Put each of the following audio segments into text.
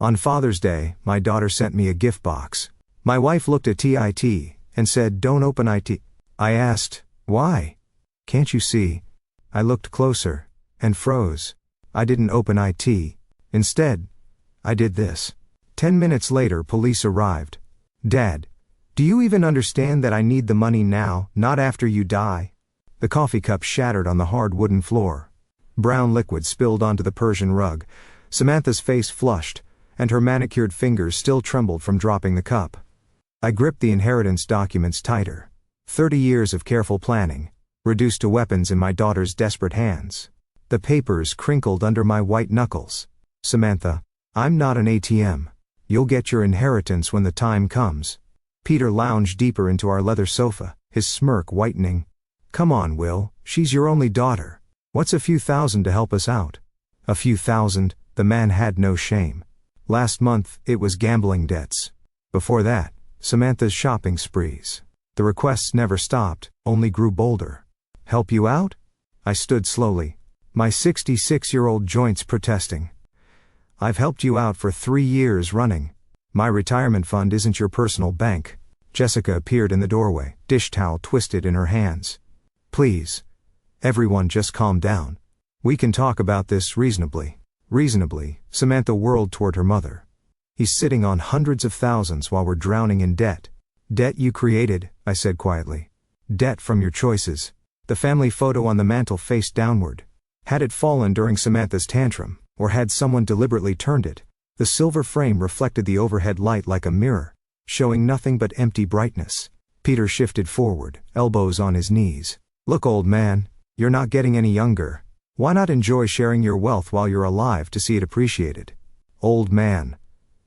On Father's Day, my daughter sent me a gift box. My wife looked at it and said, "Don't open it." I asked, "Why? Can't you see?" I looked closer and froze. I didn't open it. Instead, I did this. 10 minutes later, police arrived. "Dad, do you even understand that I need the money now, not after you die?" The coffee cup shattered on the hard wooden floor. Brown liquid spilled onto the Persian rug. Samantha's face flushed, and her manicured fingers still trembled from dropping the cup. I gripped the inheritance documents tighter. 30 years of careful planning, reduced to weapons in my daughter's desperate hands. The papers crinkled under my white knuckles. "Samantha, I'm not an ATM. You'll get your inheritance when the time comes." Peter lounged deeper into our leather sofa, his smirk whitening. "Come on, Will, she's your only daughter. What's a few thousand to help us out?" A few thousand, the man had no shame. Last month, it was gambling debts. Before that, Samantha's shopping sprees. The requests never stopped, only grew bolder. "Help you out?" I stood slowly, my 66-year-old joints protesting. "I've helped you out for 3 years running. My retirement fund isn't your personal bank." Jessica appeared in the doorway, dish towel twisted in her hands. "Please. Everyone just calm down. We can talk about this reasonably." Reasonably, Samantha whirled toward her mother. "He's sitting on hundreds of thousands while we're drowning in debt." "Debt you created," I said quietly. "Debt from your choices." The family photo on the mantel faced downward. Had it fallen during Samantha's tantrum, or had someone deliberately turned it? The silver frame reflected the overhead light like a mirror, showing nothing but empty brightness. Peter shifted forward, elbows on his knees. "Look, old man, you're not getting any younger. Why not enjoy sharing your wealth while you're alive to see it appreciated?" Old man.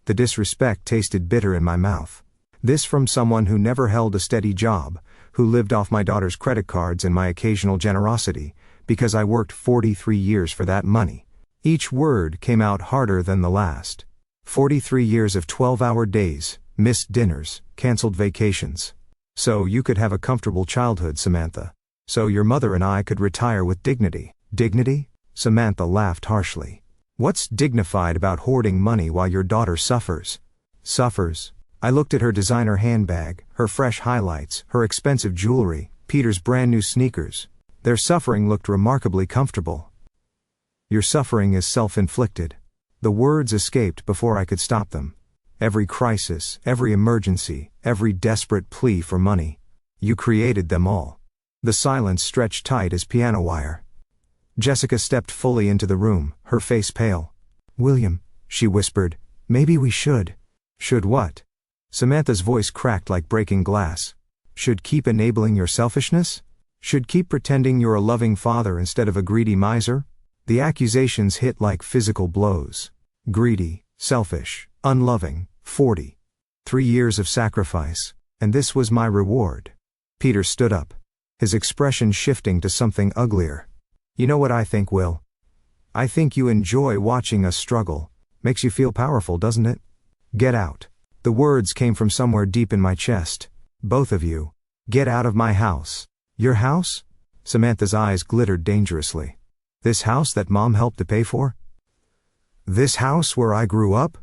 The disrespect tasted bitter in my mouth. This from someone who never held a steady job, who lived off my daughter's credit cards and my occasional generosity, because I worked 43 years for that money. Each word came out harder than the last. 43 years of 12-hour days, missed dinners, canceled vacations. So you could have a comfortable childhood, Samantha. So your mother and I could retire with dignity. Dignity? Samantha laughed harshly. "What's dignified about hoarding money while your daughter suffers?" "Suffers?" I looked at her designer handbag, her fresh highlights, her expensive jewelry, Peter's brand new sneakers. Their suffering looked remarkably comfortable. "Your suffering is self-inflicted." The words escaped before I could stop them. Every crisis, every emergency, every desperate plea for money. You created them all. The silence stretched tight as piano wire. Jessica stepped fully into the room, her face pale. "William," she whispered, "maybe we should." "Should what?" Samantha's voice cracked like breaking glass. "Should keep enabling your selfishness? Should keep pretending you're a loving father instead of a greedy miser?" The accusations hit like physical blows. Greedy, selfish, unloving, 40. 3 years of sacrifice, and this was my reward. Peter stood up, his expression shifting to something uglier. "You know what I think, Will? I think you enjoy watching us struggle. Makes you feel powerful, doesn't it? Get out." The words came from somewhere deep in my chest. "Both of you. Get out of my house." "Your house?" Samantha's eyes glittered dangerously. "This house that Mom helped to pay for? This house where I grew up?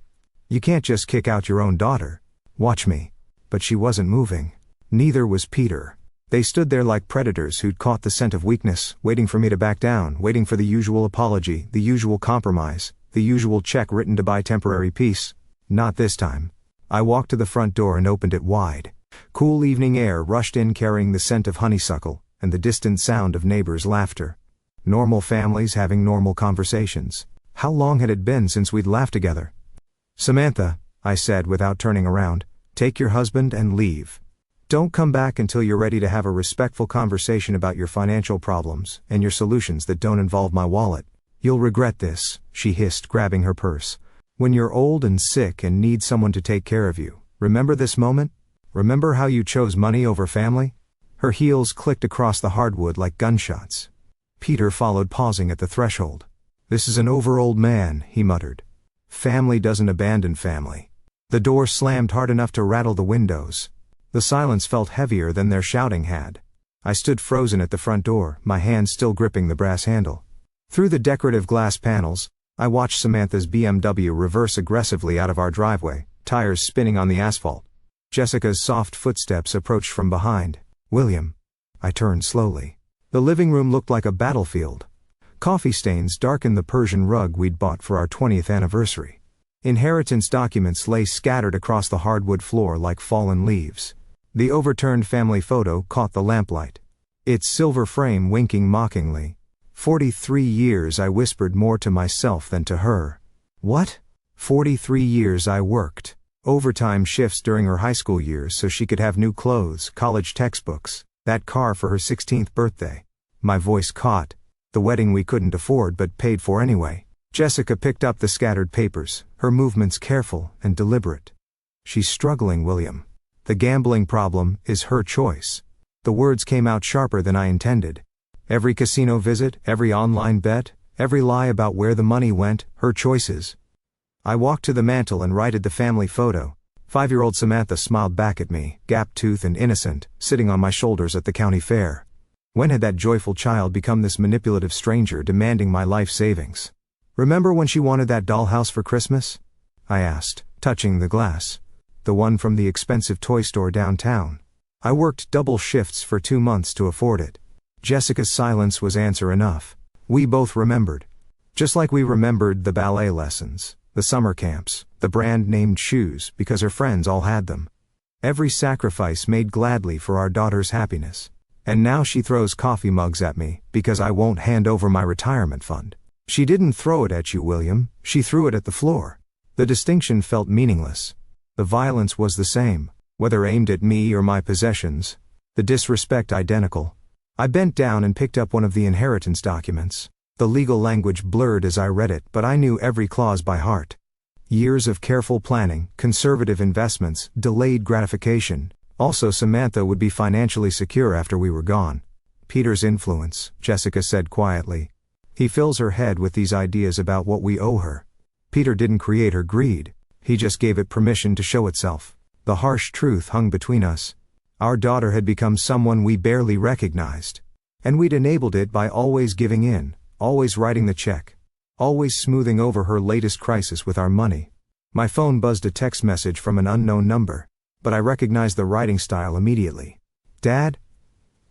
You can't just kick out your own daughter." "Watch me." But she wasn't moving. Neither was Peter. They stood there like predators who'd caught the scent of weakness, waiting for me to back down, waiting for the usual apology, the usual compromise, the usual check written to buy temporary peace. Not this time. I walked to the front door and opened it wide. Cool evening air rushed in carrying the scent of honeysuckle, and the distant sound of neighbors' laughter. Normal families having normal conversations. How long had it been since we'd laughed together? "Samantha," I said without turning around, "take your husband and leave. Don't come back until you're ready to have a respectful conversation about your financial problems and your solutions that don't involve my wallet. You'll regret this," she hissed, grabbing her purse. "When you're old and sick and need someone to take care of you, remember this moment? Remember how you chose money over family?" Her heels clicked across the hardwood like gunshots. Peter followed, pausing at the threshold. "This is an over-old man," he muttered. "Family doesn't abandon family." The door slammed hard enough to rattle the windows. The silence felt heavier than their shouting had. I stood frozen at the front door, my hand still gripping the brass handle. Through the decorative glass panels, I watched Samantha's BMW reverse aggressively out of our driveway, tires spinning on the asphalt. Jessica's soft footsteps approached from behind. "William." I turned slowly. The living room looked like a battlefield. Coffee stains darkened the Persian rug we'd bought for our 20th anniversary. Inheritance documents lay scattered across the hardwood floor like fallen leaves. The overturned family photo caught the lamplight, its silver frame winking mockingly. 43 years, I whispered, more to myself than to her. What? 43 years I worked overtime shifts during her high school years so she could have new clothes, college textbooks, that car for her 16th birthday. My voice caught. The wedding we couldn't afford but paid for anyway. Jessica picked up the scattered papers, her movements careful and deliberate. "She's struggling, William. The gambling problem is her choice." The words came out sharper than I intended. Every casino visit, every online bet, every lie about where the money went, her choices. I walked to the mantel and righted the family photo. 5-year-old Samantha smiled back at me, gap-toothed and innocent, sitting on my shoulders at the county fair. When had that joyful child become this manipulative stranger demanding my life savings? "Remember when she wanted that dollhouse for Christmas?" I asked, touching the glass. "The one from the expensive toy store downtown. I worked double shifts for 2 months to afford it." Jessica's silence was answer enough. We both remembered. Just like we remembered the ballet lessons, the summer camps, the brand-named shoes because her friends all had them. Every sacrifice made gladly for our daughter's happiness. And now she throws coffee mugs at me because I won't hand over my retirement fund. She didn't throw it at you, William, she threw it at the floor. The distinction felt meaningless. The violence was the same, whether aimed at me or my possessions. The disrespect identical. I bent down and picked up one of the inheritance documents. The legal language blurred as I read it, but I knew every clause by heart. Years of careful planning, conservative investments, delayed gratification. Also, Samantha would be financially secure after we were gone. "Peter's influence," Jessica said quietly. "He fills her head with these ideas about what we owe her. Peter didn't create her greed. He just gave it permission to show itself." The harsh truth hung between us. Our daughter had become someone we barely recognized. And we'd enabled it by always giving in, always writing the check, always smoothing over her latest crisis with our money. My phone buzzed a text message from an unknown number, but I recognized the writing style immediately. "Dad?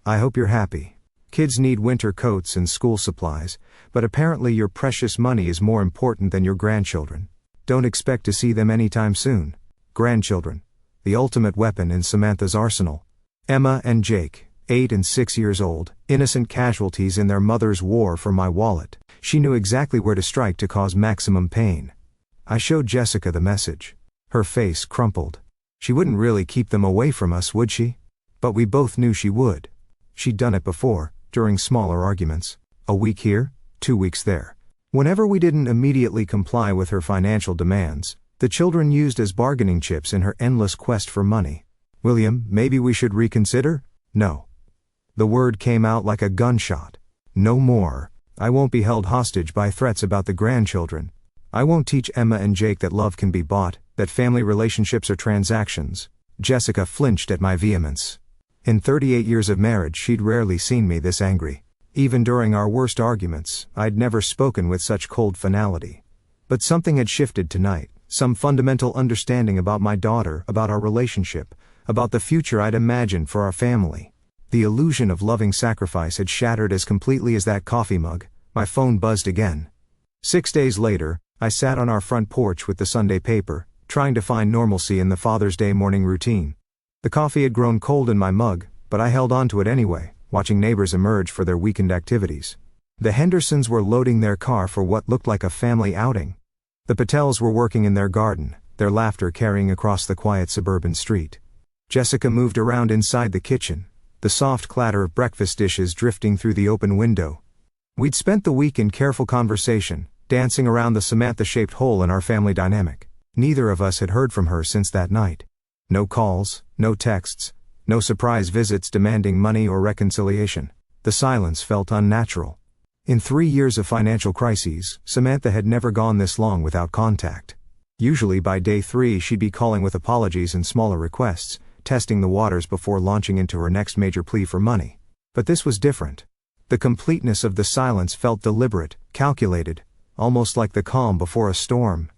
I hope you're happy. Kids need winter coats and school supplies, but apparently your precious money is more important than your grandchildren. Don't expect to see them anytime soon. Grandchildren. The ultimate weapon in Samantha's arsenal. Emma and Jake, 8 and 6 years old, innocent casualties in their mother's war for my wallet. She knew exactly where to strike to cause maximum pain." I showed Jessica the message. Her face crumpled. She wouldn't really keep them away from us, would she? But we both knew she would. She'd done it before, during smaller arguments. A week here, 2 weeks there. Whenever we didn't immediately comply with her financial demands, the children used as bargaining chips in her endless quest for money. "William, maybe we should reconsider?" "No." The word came out like a gunshot. "No more. I won't be held hostage by threats about the grandchildren. I won't teach Emma and Jake that love can be bought, that family relationships are transactions." Jessica flinched at my vehemence. In 38 years of marriage, she'd rarely seen me this angry. Even during our worst arguments, I'd never spoken with such cold finality. But something had shifted tonight, some fundamental understanding about my daughter, about our relationship, about the future I'd imagined for our family. The illusion of loving sacrifice had shattered as completely as that coffee mug. My phone buzzed again. 6 days later, I sat on our front porch with the Sunday paper, trying to find normalcy in the Father's Day morning routine. The coffee had grown cold in my mug, but I held on to it anyway, watching neighbors emerge for their weekend activities. The Hendersons were loading their car for what looked like a family outing. The Patels were working in their garden, their laughter carrying across the quiet suburban street. Jessica moved around inside the kitchen, the soft clatter of breakfast dishes drifting through the open window. We'd spent the week in careful conversation, dancing around the Samantha-shaped hole in our family dynamic. Neither of us had heard from her since that night. No calls, no texts, no surprise visits demanding money or reconciliation. The silence felt unnatural. In 3 years of financial crises, Samantha had never gone this long without contact. Usually by day 3 she'd be calling with apologies and smaller requests, testing the waters before launching into her next major plea for money. But this was different. The completeness of the silence felt deliberate, calculated, almost like the calm before a storm.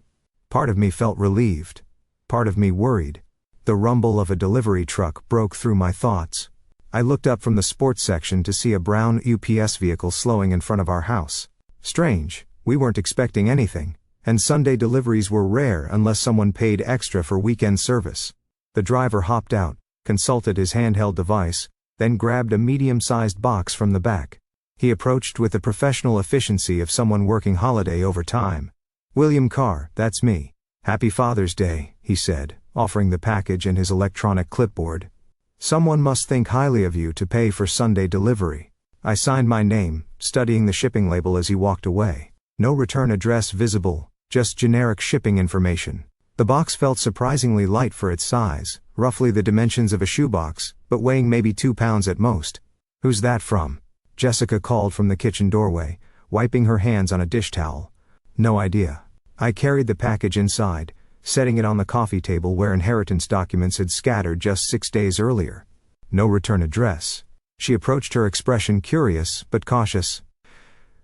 Part of me felt relieved. Part of me worried. The rumble of a delivery truck broke through my thoughts. I looked up from the sports section to see a brown UPS vehicle slowing in front of our house. Strange, we weren't expecting anything, and Sunday deliveries were rare unless someone paid extra for weekend service. The driver hopped out, consulted his handheld device, then grabbed a medium-sized box from the back. He approached with the professional efficiency of someone working holiday overtime. "William Carr, that's me. Happy Father's Day," he said, offering the package and his electronic clipboard. "Someone must think highly of you to pay for Sunday delivery." I signed my name, studying the shipping label as he walked away. No return address visible, just generic shipping information. The box felt surprisingly light for its size, roughly the dimensions of a shoebox, but weighing maybe 2 pounds at most. "Who's that from?" Jessica called from the kitchen doorway, wiping her hands on a dish towel. "No idea." I carried the package inside, setting it on the coffee table where inheritance documents had scattered just 6 days earlier. No return address. She approached her expression curious but cautious.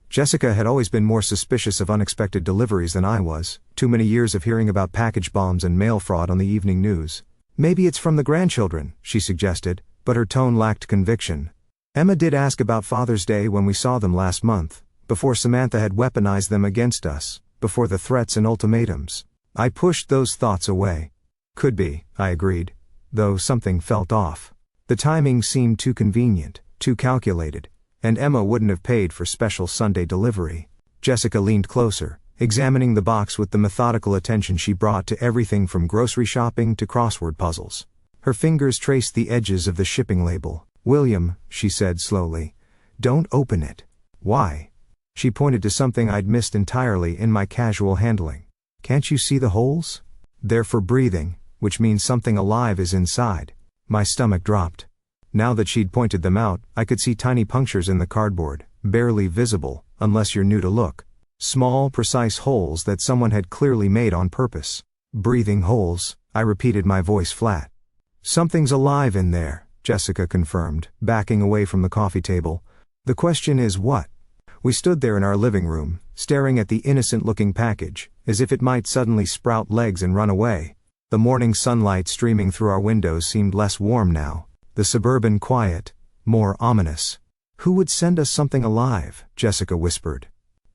Jessica had always been more suspicious of unexpected deliveries than I was, too many years of hearing about package bombs and mail fraud on the evening news. "Maybe it's from the grandchildren," she suggested, but her tone lacked conviction. "Emma did ask about Father's Day when we saw them last month, before Samantha had weaponized them against us, before the threats and ultimatums." I pushed those thoughts away. "Could be," I agreed, though something felt off. The timing seemed too convenient, too calculated, and Emma wouldn't have paid for special Sunday delivery. Jessica leaned closer, examining the box with the methodical attention she brought to everything from grocery shopping to crossword puzzles. Her fingers traced the edges of the shipping label. "William," she said slowly, "don't open it." "Why?" She pointed to something I'd missed entirely in my casual handling. "Can't you see the holes? They're for breathing, which means something alive is inside." My stomach dropped. Now that she'd pointed them out, I could see tiny punctures in the cardboard, barely visible, unless you're new to look. Small, precise holes that someone had clearly made on purpose. "Breathing holes," I repeated, my voice flat. "Something's alive in there," Jessica confirmed, backing away from the coffee table. "The question is what?" We stood there in our living room, staring at the innocent-looking package, as if it might suddenly sprout legs and run away. The morning sunlight streaming through our windows seemed less warm now, the suburban quiet, more ominous. "Who would send us something alive?" Jessica whispered.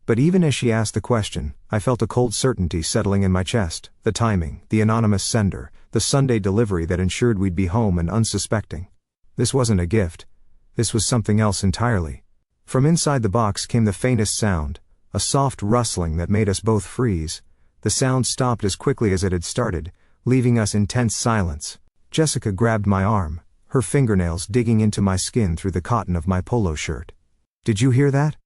But even as she asked the question, I felt a cold certainty settling in my chest. The timing, the anonymous sender, the Sunday delivery that ensured we'd be home and unsuspecting. This wasn't a gift. This was something else entirely. From inside the box came the faintest sound, a soft rustling that made us both freeze. The sound stopped as quickly as it had started, leaving us in tense silence. Jessica grabbed my arm, her fingernails digging into my skin through the cotton of my polo shirt. "Did you hear that?"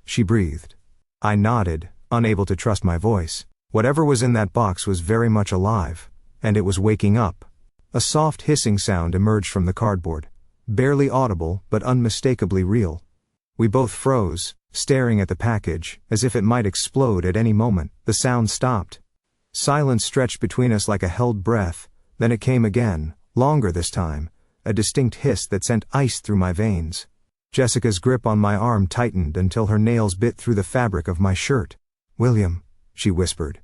she breathed. I nodded, unable to trust my voice. Whatever was in that box was very much alive, and it was waking up. A soft hissing sound emerged from the cardboard, barely audible but unmistakably real. We both froze, staring at the package, as if it might explode at any moment. The sound stopped. Silence stretched between us like a held breath, then it came again, longer this time, a distinct hiss that sent ice through my veins. Jessica's grip on my arm tightened until her nails bit through the fabric of my shirt. "William," she whispered,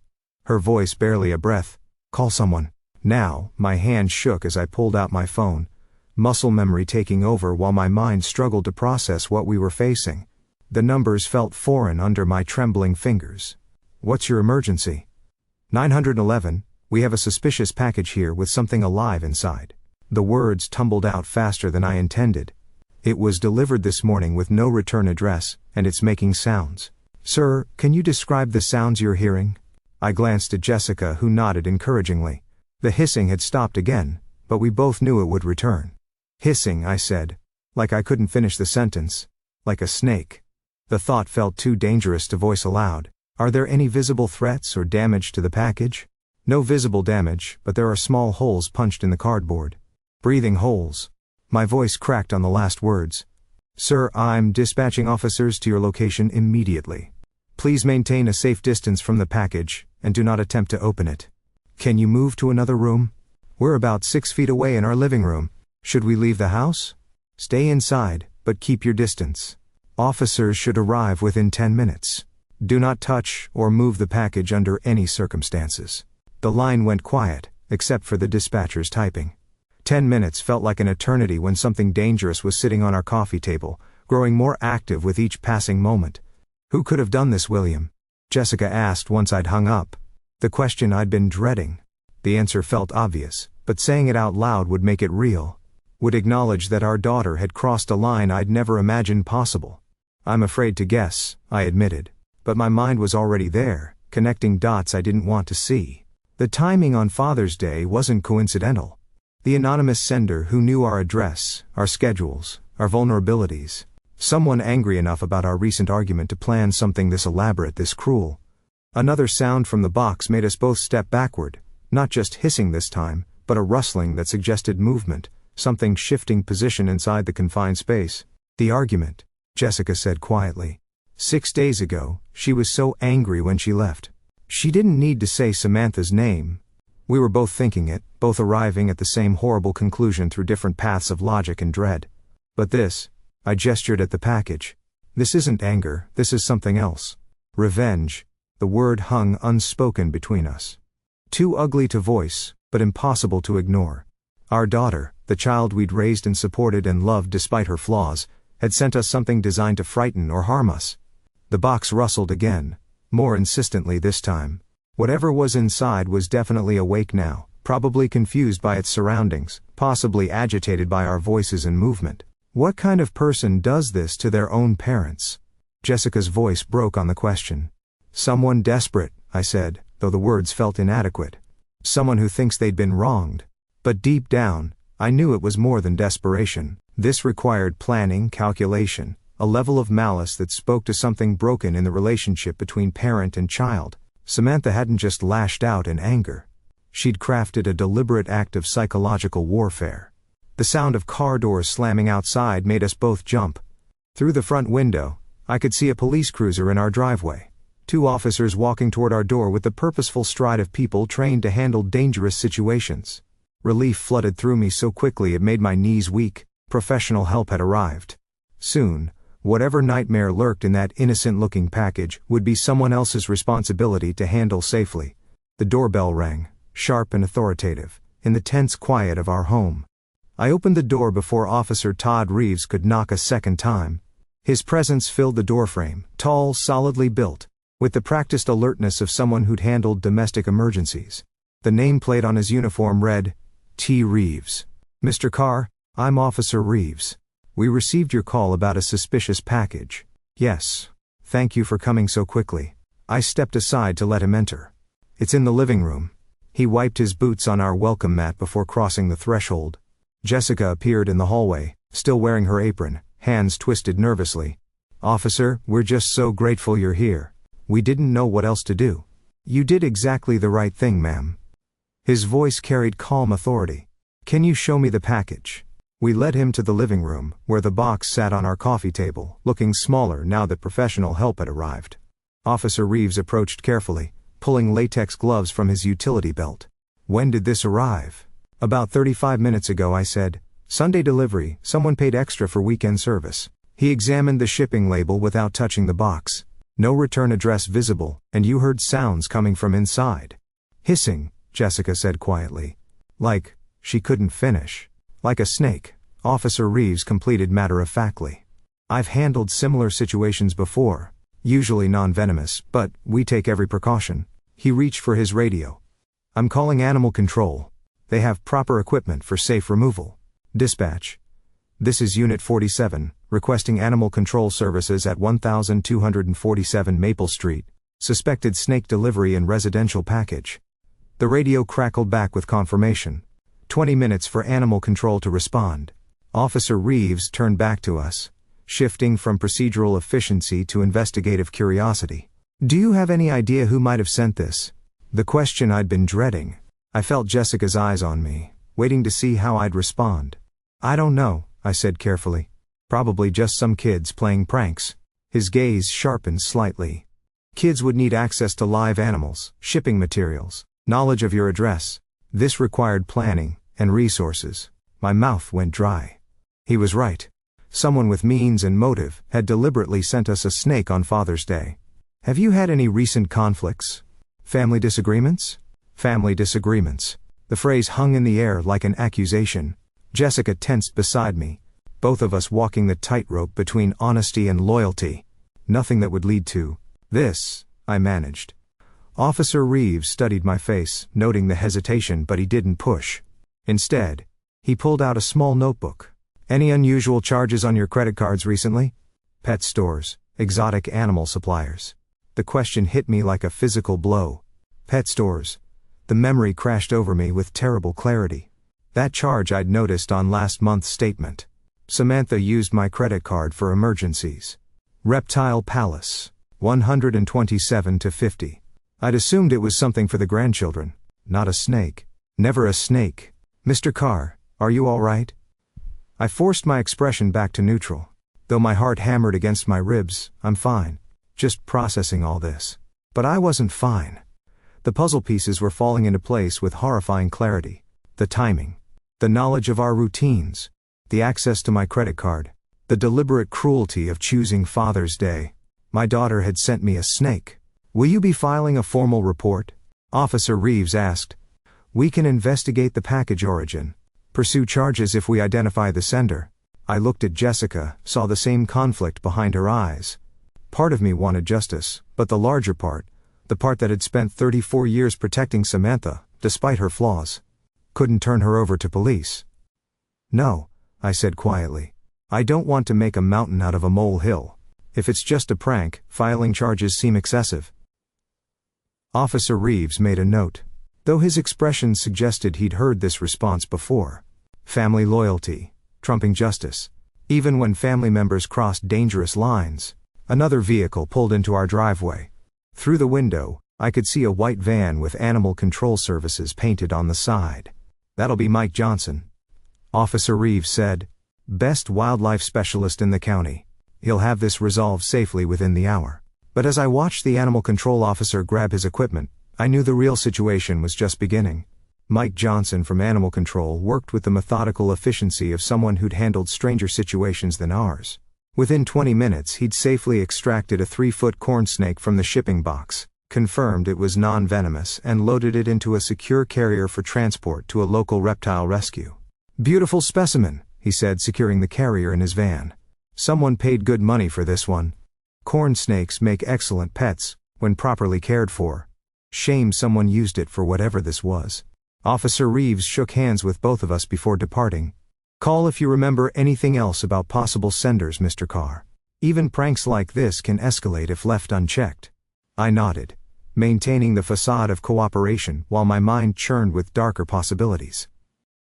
her voice barely a breath, "call someone." Now, my hand shook as I pulled out my phone, muscle memory taking over while my mind struggled to process what we were facing. The numbers felt foreign under my trembling fingers. "What's your emergency?" 911, "We have a suspicious package here with something alive inside." The words tumbled out faster than I intended. "It was delivered this morning with no return address, and it's making sounds." "Sir, can you describe the sounds you're hearing?" I glanced at Jessica, who nodded encouragingly. The hissing had stopped again, but we both knew it would return. "Hissing," I said, like I couldn't finish the sentence. "Like a snake." The thought felt too dangerous to voice aloud. "Are there any visible threats or damage to the package?" "No visible damage, but there are small holes punched in the cardboard." "Breathing holes." My voice cracked on the last words. "Sir, I'm dispatching officers to your location immediately. Please maintain a safe distance from the package, and do not attempt to open it." "Can you move to another room?" "We're about 6 feet away in our living room." "Should we leave the house?" "Stay inside, but keep your distance. Officers should arrive within 10 minutes. Do not touch or move the package under any circumstances. The line went quiet, except for the dispatcher's typing. 10 minutes felt like an eternity when something dangerous was sitting on our coffee table, growing more active with each passing moment. Who could have done this, William? Jessica asked once I'd hung up. The question I'd been dreading. The answer felt obvious, but saying it out loud would make it real. Would acknowledge that our daughter had crossed a line I'd never imagined possible. I'm afraid to guess, I admitted. But my mind was already there, connecting dots I didn't want to see. The timing on Father's Day wasn't coincidental. The anonymous sender who knew our address, our schedules, our vulnerabilities. Someone angry enough about our recent argument to plan something this elaborate, this cruel. Another sound from the box made us both step backward, not just hissing this time, but a rustling that suggested movement, something shifting position inside the confined space. The argument, Jessica said quietly. 6 days ago, she was so angry when she left. She didn't need to say Samantha's name. We were both thinking it, both arriving at the same horrible conclusion through different paths of logic and dread. But this, I gestured at the package. This isn't anger, this is something else. Revenge. The word hung unspoken between us. Too ugly to voice, but impossible to ignore. Our daughter, the child we'd raised and supported and loved despite her flaws, had sent us something designed to frighten or harm us. The box rustled again, more insistently this time. Whatever was inside was definitely awake now, probably confused by its surroundings, possibly agitated by our voices and movement. What kind of person does this to their own parents? Jessica's voice broke on the question. Someone desperate, I said, though the words felt inadequate. Someone who thinks they'd been wronged. But deep down, I knew it was more than desperation. This required planning, calculation, a level of malice that spoke to something broken in the relationship between parent and child. Samantha hadn't just lashed out in anger. She'd crafted a deliberate act of psychological warfare. The sound of car doors slamming outside made us both jump. Through the front window, I could see a police cruiser in our driveway. 2 officers walking toward our door with the purposeful stride of people trained to handle dangerous situations. Relief flooded through me so quickly it made my knees weak. Professional help had arrived. Soon, whatever nightmare lurked in that innocent-looking package would be someone else's responsibility to handle safely. The doorbell rang, sharp and authoritative, in the tense quiet of our home. I opened the door before Officer Todd Reeves could knock a second time. His presence filled the doorframe, tall, solidly built, with the practiced alertness of someone who'd handled domestic emergencies. The nameplate on his uniform read, T. Reeves. Mr. Carr, I'm Officer Reeves. We received your call about a suspicious package. Yes. Thank you for coming so quickly. I stepped aside to let him enter. It's in the living room. He wiped his boots on our welcome mat before crossing the threshold. Jessica appeared in the hallway, still wearing her apron, hands twisted nervously. Officer, we're just so grateful you're here. We didn't know what else to do. You did exactly the right thing, ma'am. His voice carried calm authority. Can you show me the package? We led him to the living room, where the box sat on our coffee table, looking smaller now that professional help had arrived. Officer Reeves approached carefully, pulling latex gloves from his utility belt. When did this arrive? About 35 minutes ago, I said. Sunday delivery, someone paid extra for weekend service. He examined the shipping label without touching the box. No return address visible, and you heard sounds coming from inside. Hissing, Jessica said quietly. Like, she couldn't finish. Like a snake, Officer Reeves completed matter-of-factly. I've handled similar situations before, usually non-venomous, but we take every precaution. He reached for his radio. I'm calling animal control. They have proper equipment for safe removal. Dispatch. This is Unit 47, requesting animal control services at 1247 Maple Street. Suspected snake delivery and residential package. The radio crackled back with confirmation. 20 minutes for animal control to respond. Officer Reeves turned back to us, shifting from procedural efficiency to investigative curiosity. Do you have any idea who might have sent this? The question I'd been dreading. I felt Jessica's eyes on me, waiting to see how I'd respond. I don't know, I said carefully. Probably just some kids playing pranks. His gaze sharpened slightly. Kids would need access to live animals, shipping materials, knowledge of your address. This required planning and resources. My mouth went dry. He was right. Someone with means and motive had deliberately sent us a snake on Father's Day. Have you had any recent conflicts? Family disagreements? Family disagreements. The phrase hung in the air like an accusation. Jessica tensed beside me, both of us walking the tightrope between honesty and loyalty. Nothing that would lead to this, I managed. Officer Reeves studied my face, noting the hesitation, but he didn't push. Instead, he pulled out a small notebook. Any unusual charges on your credit cards recently? Pet stores, exotic animal suppliers. The question hit me like a physical blow. Pet stores. The memory crashed over me with terrible clarity. That charge I'd noticed on last month's statement. Samantha used my credit card for emergencies. Reptile Palace, 127 to 50. I'd assumed it was something for the grandchildren, not a snake. Never a snake. Mr. Carr, are you all right? I forced my expression back to neutral. Though my heart hammered against my ribs, I'm fine. Just processing all this. But I wasn't fine. The puzzle pieces were falling into place with horrifying clarity. The timing. The knowledge of our routines. The access to my credit card. The deliberate cruelty of choosing Father's Day. My daughter had sent me a snake. Will you be filing a formal report? Officer Reeves asked. We can investigate the package origin. Pursue charges if we identify the sender. I looked at Jessica, saw the same conflict behind her eyes. Part of me wanted justice, but the larger part, the part that had spent 34 years protecting Samantha, despite her flaws, couldn't turn her over to police. No, I said quietly. I don't want to make a mountain out of a molehill. If it's just a prank, filing charges seem excessive. Officer Reeves made a note, though his expression suggested he'd heard this response before. Family loyalty, trumping justice. Even when family members crossed dangerous lines. Another vehicle pulled into our driveway. Through the window, I could see a white van with Animal Control Services painted on the side. That'll be Mike Johnson. Officer Reeves said. Best wildlife specialist in the county. He'll have this resolved safely within the hour. But as I watched the animal control officer grab his equipment, I knew the real situation was just beginning. Mike Johnson from Animal Control worked with the methodical efficiency of someone who'd handled stranger situations than ours. Within 20 minutes he'd safely extracted a 3-foot corn snake from the shipping box, confirmed it was non-venomous, and loaded it into a secure carrier for transport to a local reptile rescue. Beautiful specimen, he said, securing the carrier in his van. Someone paid good money for this one. Corn snakes make excellent pets, when properly cared for. Shame someone used it for whatever this was. Officer Reeves shook hands with both of us before departing. Call if you remember anything else about possible senders, Mr. Carr. Even pranks like this can escalate if left unchecked. I nodded, maintaining the facade of cooperation while my mind churned with darker possibilities.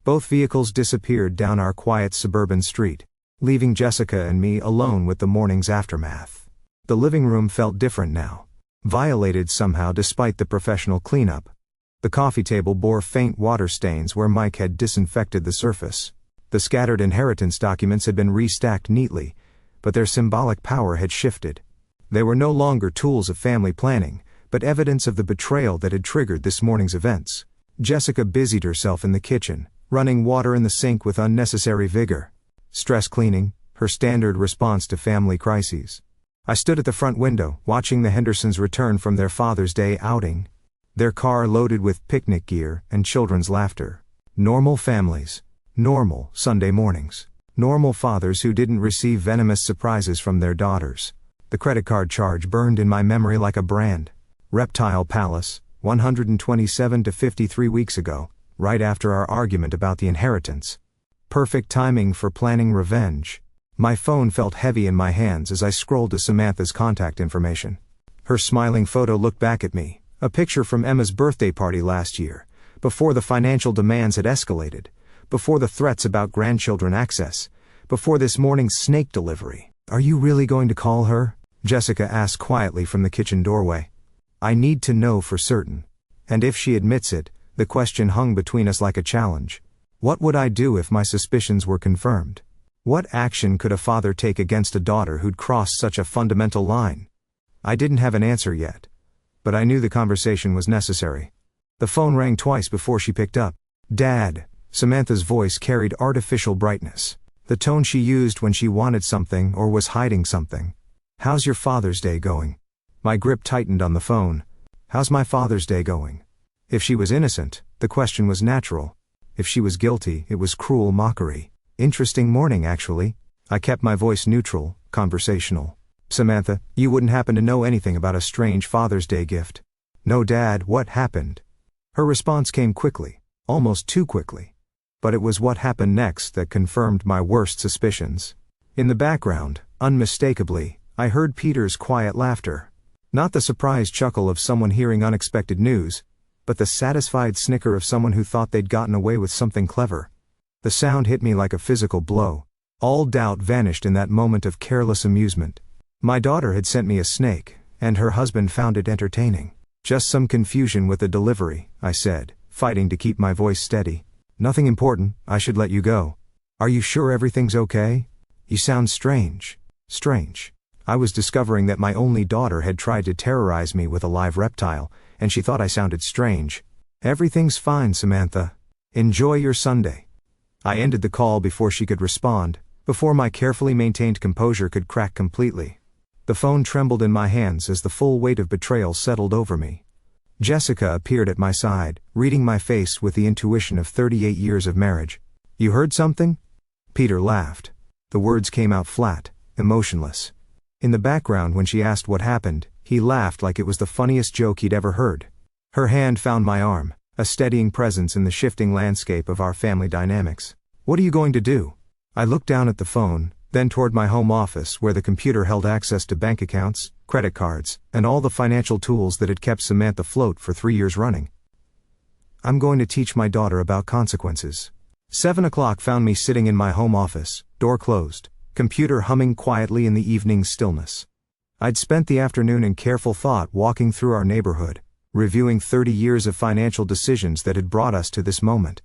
Both vehicles disappeared down our quiet suburban street, leaving Jessica and me alone with the morning's aftermath. The living room felt different now, violated somehow despite the professional cleanup. The coffee table bore faint water stains where Mike had disinfected the surface. The scattered inheritance documents had been restacked neatly, but their symbolic power had shifted. They were no longer tools of family planning, but evidence of the betrayal that had triggered this morning's events. Jessica busied herself in the kitchen, running water in the sink with unnecessary vigor. Stress cleaning, her standard response to family crises. I stood at the front window, watching the Hendersons return from their Father's Day outing. Their car loaded with picnic gear and children's laughter. Normal families. Normal Sunday mornings. Normal fathers who didn't receive venomous surprises from their daughters. The credit card charge burned in my memory like a brand. Reptile Palace, 127 to 53 weeks ago, right after our argument about the inheritance. Perfect timing for planning revenge. My phone felt heavy in my hands as I scrolled to Samantha's contact information. Her smiling photo looked back at me, a picture from Emma's birthday party last year, before the financial demands had escalated. Before the threats about grandchildren access, before this morning's snake delivery. Are you really going to call her? Jessica asked quietly from the kitchen doorway. I need to know for certain. And if she admits it, the question hung between us like a challenge. What would I do if my suspicions were confirmed? What action could a father take against a daughter who'd crossed such a fundamental line? I didn't have an answer yet. But I knew the conversation was necessary. The phone rang twice before she picked up. Dad. Samantha's voice carried artificial brightness, the tone she used when she wanted something or was hiding something. How's your Father's Day going? My grip tightened on the phone. How's my Father's Day going? If she was innocent, the question was natural. If she was guilty, it was cruel mockery. Interesting morning, actually. I kept my voice neutral, conversational. Samantha, you wouldn't happen to know anything about a strange Father's Day gift? No, Dad, what happened? Her response came quickly, almost too quickly. But it was what happened next that confirmed my worst suspicions. In the background, unmistakably, I heard Peter's quiet laughter. Not the surprised chuckle of someone hearing unexpected news, but the satisfied snicker of someone who thought they'd gotten away with something clever. The sound hit me like a physical blow. All doubt vanished in that moment of careless amusement. My daughter had sent me a snake, and her husband found it entertaining. Just some confusion with the delivery, I said, fighting to keep my voice steady. Nothing important, I should let you go. Are you sure everything's okay? You sound strange. Strange. I was discovering that my only daughter had tried to terrorize me with a live reptile, and she thought I sounded strange. Everything's fine, Samantha. Enjoy your Sunday. I ended the call before she could respond, before my carefully maintained composure could crack completely. The phone trembled in my hands as the full weight of betrayal settled over me. Jessica appeared at my side, reading my face with the intuition of 38 years of marriage. You heard something? Peter laughed. The words came out flat, emotionless. In the background, when she asked what happened, he laughed like it was the funniest joke he'd ever heard. Her hand found my arm, a steadying presence in the shifting landscape of our family dynamics. What are you going to do? I looked down at the phone, then toward my home office where the computer held access to bank accounts, credit cards, and all the financial tools that had kept Samantha afloat for 3 years running. I'm going to teach my daughter about consequences. 7 o'clock found me sitting in my home office, door closed, computer humming quietly in the evening stillness. I'd spent the afternoon in careful thought walking through our neighborhood, reviewing 30 years of financial decisions that had brought us to this moment.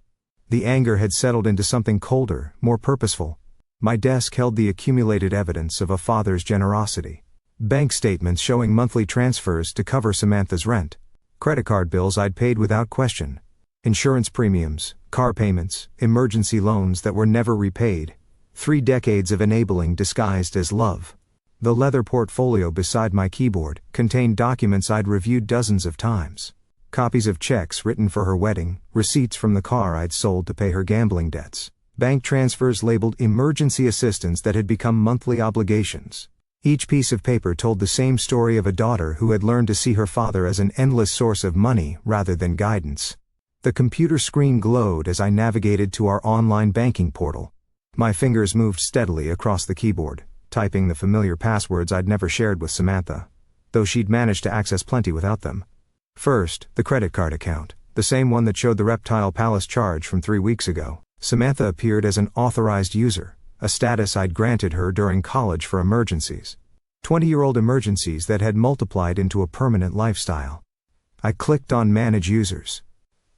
The anger had settled into something colder, more purposeful. My desk held the accumulated evidence of a father's generosity. Bank statements showing monthly transfers to cover Samantha's rent. Credit card bills I'd paid without question. Insurance premiums, car payments, emergency loans that were never repaid. 3 decades of enabling disguised as love. The leather portfolio beside my keyboard contained documents I'd reviewed dozens of times. Copies of checks written for her wedding, receipts from the car I'd sold to pay her gambling debts. Bank transfers labeled emergency assistance that had become monthly obligations. Each piece of paper told the same story of a daughter who had learned to see her father as an endless source of money rather than guidance. The computer screen glowed as I navigated to our online banking portal. My fingers moved steadily across the keyboard, typing the familiar passwords I'd never shared with Samantha, though she'd managed to access plenty without them. First, the credit card account, the same one that showed the Reptile Palace charge from 3 weeks ago. Samantha appeared as an authorized user, a status I'd granted her during college for emergencies. 20-year-old emergencies that had multiplied into a permanent lifestyle. I clicked on Manage Users.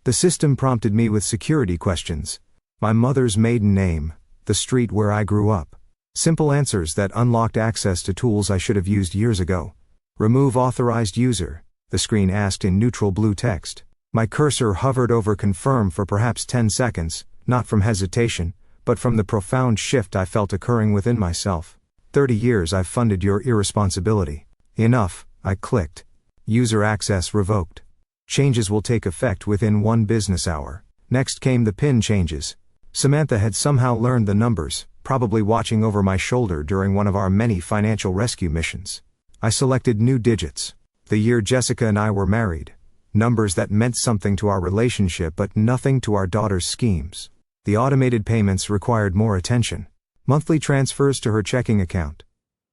The system prompted me with security questions. My mother's maiden name, the street where I grew up. Simple answers that unlocked access to tools I should have used years ago. Remove authorized user, the screen asked in neutral blue text. My cursor hovered over confirm for perhaps 10 seconds, not from hesitation, but from the profound shift I felt occurring within myself. 30 years I've funded your irresponsibility. Enough, I clicked. User access revoked. Changes will take effect within 1 business hour. Next came the PIN changes. Samantha had somehow learned the numbers, probably watching over my shoulder during one of our many financial rescue missions. I selected new digits. The year Jessica and I were married. Numbers that meant something to our relationship but nothing to our daughter's schemes. The automated payments required more attention. Monthly transfers to her checking account.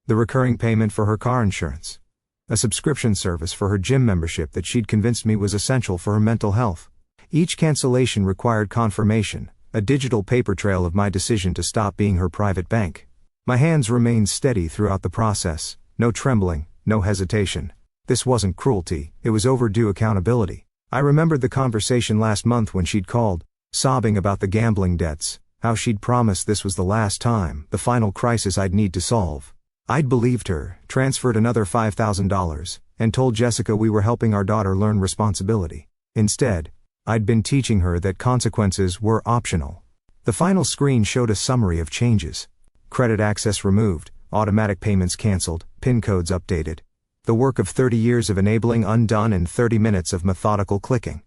The recurring payment for her car insurance. A subscription service for her gym membership that she'd convinced me was essential for her mental health. Each cancellation required confirmation, a digital paper trail of my decision to stop being her private bank. My hands remained steady throughout the process, no trembling, no hesitation. This wasn't cruelty, it was overdue accountability. I remembered the conversation last month when she'd called, sobbing about the gambling debts, how she'd promised this was the last time, the final crisis I'd need to solve. I'd believed her, transferred another $5,000, and told Jessica we were helping our daughter learn responsibility. Instead, I'd been teaching her that consequences were optional. The final screen showed a summary of changes. Credit access removed, automatic payments canceled, PIN codes updated. The work of 30 years of enabling undone in 30 minutes of methodical clicking.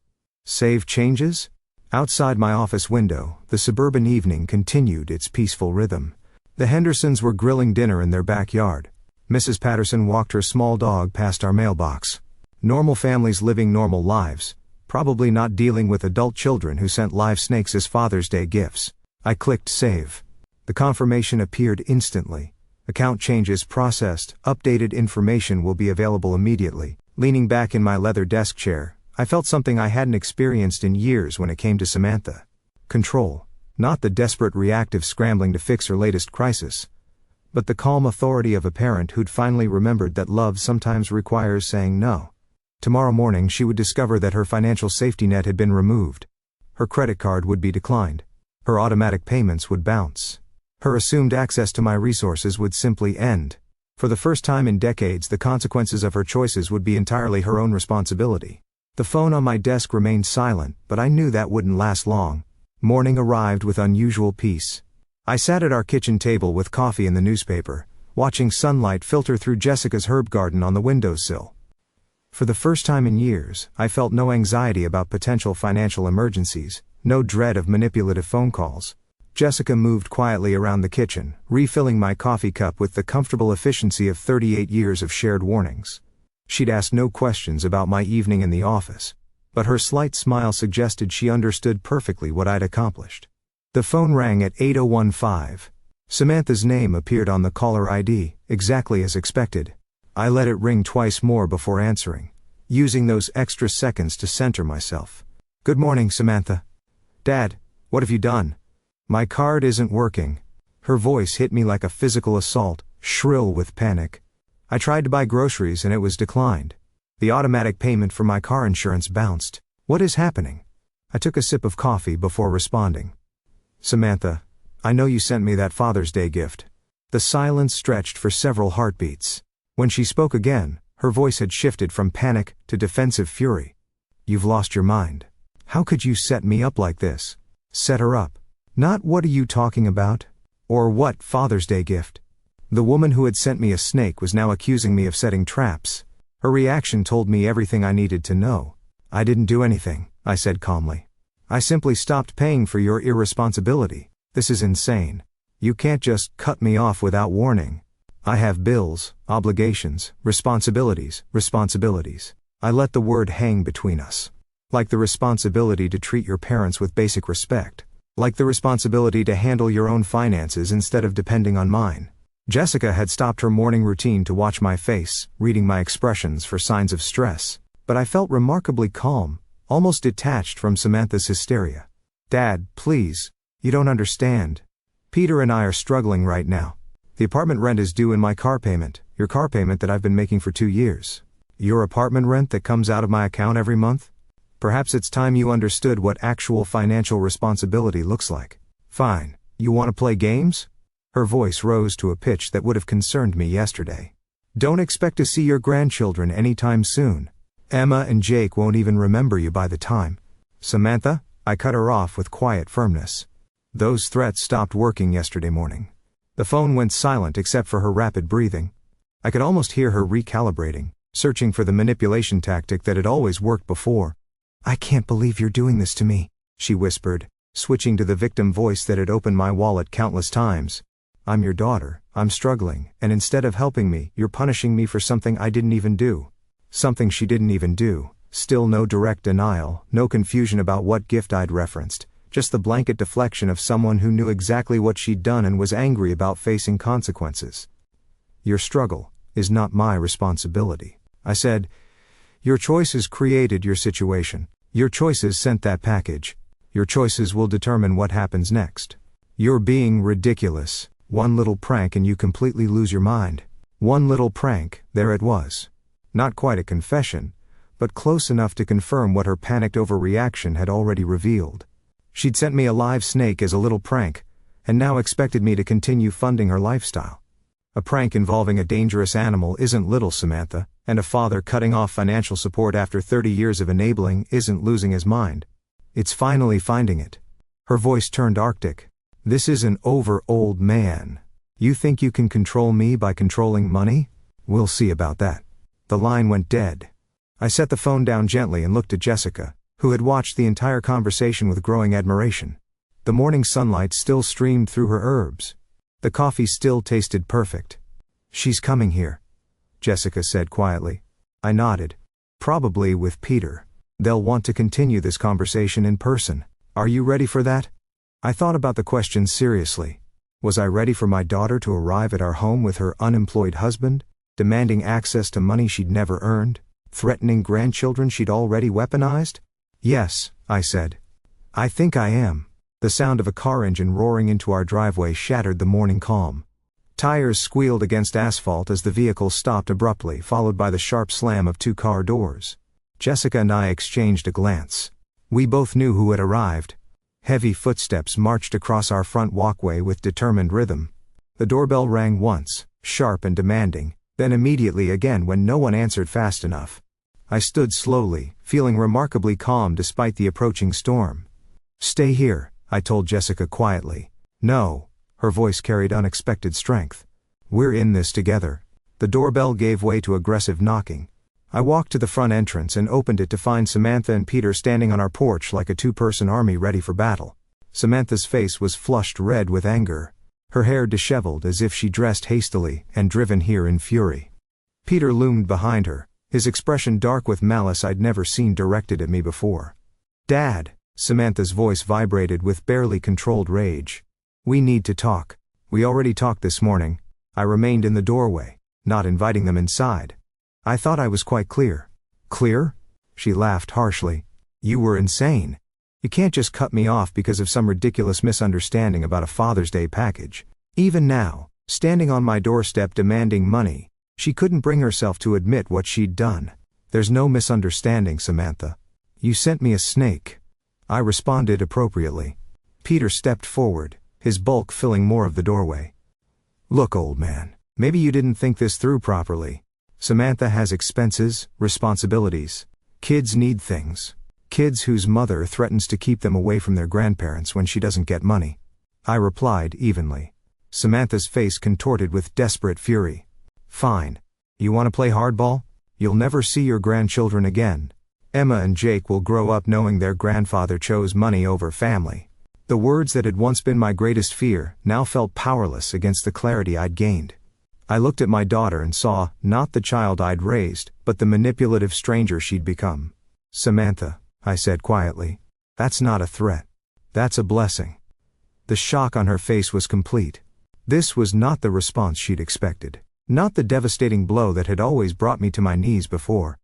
Save changes? Outside my office window, the suburban evening continued its peaceful rhythm. The Hendersons were grilling dinner in their backyard. Mrs. Patterson walked her small dog past our mailbox. Normal families living normal lives, probably not dealing with adult children who sent live snakes as Father's Day gifts. I clicked save. The confirmation appeared instantly. Account changes processed, updated information will be available immediately. Leaning back in my leather desk chair, I felt something I hadn't experienced in years when it came to Samantha. Control. Not the desperate reactive scrambling to fix her latest crisis, but the calm authority of a parent who'd finally remembered that love sometimes requires saying no. Tomorrow morning she would discover that her financial safety net had been removed. Her credit card would be declined. Her automatic payments would bounce. Her assumed access to my resources would simply end. For the first time in decades, the consequences of her choices would be entirely her own responsibility. The phone on my desk remained silent, but I knew that wouldn't last long. Morning arrived with unusual peace. I sat at our kitchen table with coffee and the newspaper, watching sunlight filter through Jessica's herb garden on the windowsill. For the first time in years, I felt no anxiety about potential financial emergencies, no dread of manipulative phone calls. Jessica moved quietly around the kitchen, refilling my coffee cup with the comfortable efficiency of 38 years of shared warnings. She'd asked no questions about my evening in the office, but her slight smile suggested she understood perfectly what I'd accomplished. The phone rang at 8015. Samantha's name appeared on the caller ID, exactly as expected. I let it ring twice more before answering, using those extra seconds to center myself. Good morning, Samantha. Dad, what have you done? My card isn't working. Her voice hit me like a physical assault, shrill with panic. I tried to buy groceries and it was declined. The automatic payment for my car insurance bounced. What is happening? I took a sip of coffee before responding. Samantha, I know you sent me that Father's Day gift. The silence stretched for several heartbeats. When she spoke again, her voice had shifted from panic to defensive fury. You've lost your mind. How could you set me up like this? Set her up. Not what are you talking about? Or what Father's Day gift? The woman who had sent me a snake was now accusing me of setting traps. Her reaction told me everything I needed to know. I didn't do anything, I said calmly. I simply stopped paying for your irresponsibility. This is insane. You can't just cut me off without warning. I have bills, obligations, responsibilities. I let the word hang between us. Like the responsibility to treat your parents with basic respect. Like the responsibility to handle your own finances instead of depending on mine. Jessica had stopped her morning routine to watch my face, reading my expressions for signs of stress. But I felt remarkably calm, almost detached from Samantha's hysteria. Dad, please. You don't understand. Peter and I are struggling right now. The apartment rent is due in my car payment, your car payment that I've been making for 2 years. Your apartment rent that comes out of my account every month? Perhaps it's time you understood what actual financial responsibility looks like. Fine. You want to play games? Her voice rose to a pitch that would have concerned me yesterday. Don't expect to see your grandchildren anytime soon. Emma and Jake won't even remember you by the time. Samantha, I cut her off with quiet firmness. Those threats stopped working yesterday morning. The phone went silent except for her rapid breathing. I could almost hear her recalibrating, searching for the manipulation tactic that had always worked before. I can't believe you're doing this to me, she whispered, switching to the victim voice that had opened my wallet countless times. I'm your daughter, I'm struggling, and instead of helping me, you're punishing me for something I didn't even do. Something she didn't even do. Still no direct denial, no confusion about what gift I'd referenced, just the blanket deflection of someone who knew exactly what she'd done and was angry about facing consequences. Your struggle is not my responsibility, I said. Your choices created your situation. Your choices sent that package. Your choices will determine what happens next. You're being ridiculous. One little prank and you completely lose your mind. One little prank, there it was. Not quite a confession, but close enough to confirm what her panicked overreaction had already revealed. She'd sent me a live snake as a little prank, and now expected me to continue funding her lifestyle. A prank involving a dangerous animal isn't little, Samantha, and a father cutting off financial support after 30 years of enabling isn't losing his mind. It's finally finding it. Her voice turned arctic. This is an over, old man. You think you can control me by controlling money? We'll see about that. The line went dead. I set the phone down gently and looked at Jessica, who had watched the entire conversation with growing admiration. The morning sunlight still streamed through her herbs. The coffee still tasted perfect. "She's coming here," Jessica said quietly. I nodded. "Probably with Peter. They'll want to continue this conversation in person. Are you ready for that?" I thought about the question seriously. Was I ready for my daughter to arrive at our home with her unemployed husband, demanding access to money she'd never earned, threatening grandchildren she'd already weaponized? "Yes," I said. "I think I am." The sound of a car engine roaring into our driveway shattered the morning calm. Tires squealed against asphalt as the vehicle stopped abruptly, followed by the sharp slam of two car doors. Jessica and I exchanged a glance. We both knew who had arrived. Heavy footsteps marched across our front walkway with determined rhythm. The doorbell rang once, sharp and demanding, then immediately again when no one answered fast enough. I stood slowly, feeling remarkably calm despite the approaching storm. "Stay here," I told Jessica quietly. "No." Her voice carried unexpected strength. "We're in this together." The doorbell gave way to aggressive knocking. I walked to the front entrance and opened it to find Samantha and Peter standing on our porch like a two-person army ready for battle. Samantha's face was flushed red with anger. Her hair disheveled as if she dressed hastily and driven here in fury. Peter loomed behind her, his expression dark with malice I'd never seen directed at me before. "Dad," Samantha's voice vibrated with barely controlled rage. "We need to talk. We already talked this morning." I remained in the doorway, not inviting them inside. I thought I was quite clear. "Clear?" She laughed harshly. "You were insane. You can't just cut me off because of some ridiculous misunderstanding about a Father's Day package." Even now, standing on my doorstep demanding money, she couldn't bring herself to admit what she'd done. "There's no misunderstanding, Samantha. You sent me a snake." I responded appropriately. Peter stepped forward, his bulk filling more of the doorway. "Look, old man, maybe you didn't think this through properly. Samantha has expenses, responsibilities. Kids need things. Kids whose mother threatens to keep them away from their grandparents when she doesn't get money." I replied evenly. Samantha's face contorted with desperate fury. "Fine. You want to play hardball? You'll never see your grandchildren again. Emma and Jake will grow up knowing their grandfather chose money over family." The words that had once been my greatest fear now felt powerless against the clarity I'd gained. I looked at my daughter and saw, not the child I'd raised, but the manipulative stranger she'd become. "Samantha," I said quietly, "that's not a threat. That's a blessing." The shock on her face was complete. This was not the response she'd expected. Not the devastating blow that had always brought me to my knees before.